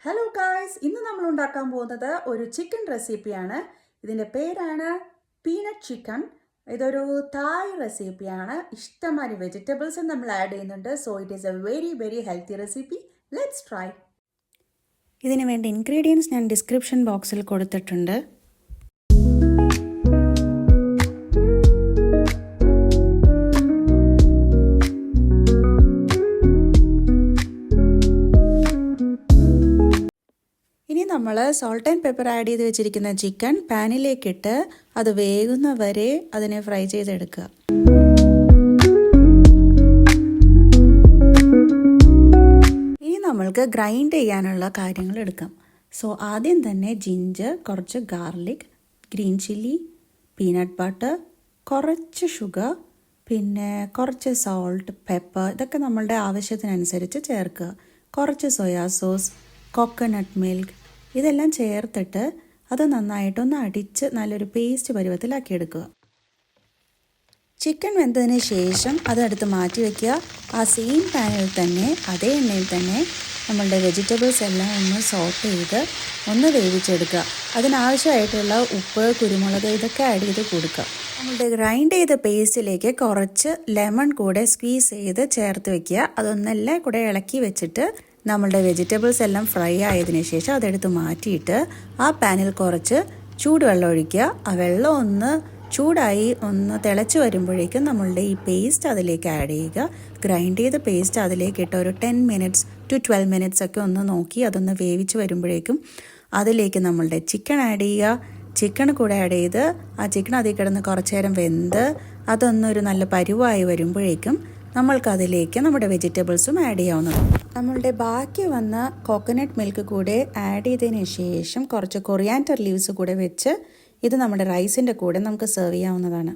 Hello guys, ഇന്ന് നമ്മൾ ഉണ്ടാക്കാൻ പോകുന്നത് ഒരു ചിക്കൻ റെസിപ്പിയാണ്. ഇതിൻ്റെ പേരാണ് പീനട്ട് ചിക്കൻ. ഇതൊരു തായ് റെസിപ്പിയാണ്. ഇഷ്ടംമാതിരി വെജിറ്റബിൾസും നമ്മൾ ആഡ് ചെയ്യുന്നുണ്ട്. So it is A very very healthy recipe. Let's try. ഇതിന് വേണ്ട ഇൻഗ്രീഡിയൻസ് ഞാൻ ഡിസ്ക്രിപ്ഷൻ ബോക്സിൽ കൊടുത്തിട്ടുണ്ട്. ഇനി നമ്മൾ സോൾട്ട് ആൻഡ് പെപ്പർ ആഡ് ചെയ്ത് വെച്ചിരിക്കുന്ന ചിക്കൻ പാനിലേക്കിട്ട് അത് വേകുന്ന വരെ അതിനെ ഫ്രൈ ചെയ്തെടുക്കുക. ഇനി നമ്മൾക്ക് ഗ്രൈൻഡ് ചെയ്യാനുള്ള കാര്യങ്ങൾ എടുക്കാം. സോ ആദ്യം തന്നെ ജിഞ്ചർ, കുറച്ച് garlic, green chilli, peanut butter, കുറച്ച് ഷുഗർ, പിന്നെ കുറച്ച് സോൾട്ട്, പെപ്പർ, ഇതൊക്കെ നമ്മളുടെ ആവശ്യത്തിനനുസരിച്ച് ചേർക്കുക. കുറച്ച് സോയാ സോസ്, കോക്കനട്ട് മിൽക്ക്, ഇതെല്ലാം ചേർത്തിട്ട് അത് നന്നായിട്ടൊന്ന് അടിച്ച് നല്ലൊരു പേസ്റ്റ് പരുവത്തിലാക്കി എടുക്കുക. ചിക്കൻ വെന്തതിന് ശേഷം അതെടുത്ത് മാറ്റി വയ്ക്കുക. ആ സെയിം പാനിൽ തന്നെ, അതേ എണ്ണയിൽ തന്നെ നമ്മളുടെ വെജിറ്റബിൾസ് എല്ലാം ഒന്ന് സോട്ട് ചെയ്ത് ഒന്ന് വേവിച്ചെടുക്കുക. അതിനാവശ്യമായിട്ടുള്ള ഉപ്പ്, കുരുമുളക് ഇതൊക്കെ ആഡ് ചെയ്ത് കൊടുക്കുക. നമ്മളുടെ ഗ്രൈൻഡ് ചെയ്ത പേസ്റ്റിലേക്ക് കുറച്ച് ലെമൺ കൂടെ സ്ക്വീസ് ചെയ്ത് ചേർത്ത് വയ്ക്കുക. അതൊന്നെല്ലാം കൂടെ ഇളക്കി വെച്ചിട്ട് നമ്മളുടെ വെജിറ്റബിൾസ് എല്ലാം ഫ്രൈ ആയതിനു ശേഷം അതെടുത്ത് മാറ്റിയിട്ട് ആ പാനിൽ കുറച്ച് ചൂടുവെള്ളം ഒഴിക്കുക. ആ വെള്ളം ഒന്ന് ചൂടായി ഒന്ന് തിളച്ച് വരുമ്പോഴേക്കും നമ്മളുടെ ഈ പേസ്റ്റ് അതിലേക്ക് ആഡ് ചെയ്യുക. ഗ്രൈൻഡ് ചെയ്ത പേസ്റ്റ് അതിലേക്ക് ഇട്ട് ഒരു 10 മിനിറ്റ്സ് ടു 12 മിനിറ്റ്സ് ഒക്കെ ഒന്ന് നോക്കി അതൊന്ന് വേവിച്ച് വരുമ്പോഴേക്കും അതിലേക്ക് നമ്മളുടെ ചിക്കൻ ആഡ് ചെയ്യുക. ചിക്കൻ കൂടെ ആഡ് ചെയ്ത് ആ ചിക്കൻ അതിൽ കിടന്ന് കുറച്ച് നേരം വെന്ത് അതൊന്നൊരു നല്ല പരുവായി വരുമ്പോഴേക്കും നമ്മൾക്കതിലേക്ക് നമ്മുടെ വെജിറ്റബിൾസും ആഡ് ചെയ്യാവുന്നതാണ്. നമ്മളുടെ ബാക്കി വന്ന കോക്കനട്ട് മിൽക്ക് കൂടെ ആഡ് ചെയ്തതിന് ശേഷം കുറച്ച് കൊറിയാൻഡർ ലീവ്സ് കൂടെ വെച്ച് ഇത് നമ്മുടെ റൈസിൻ്റെ കൂടെ നമുക്ക് സെർവ് ചെയ്യാവുന്നതാണ്.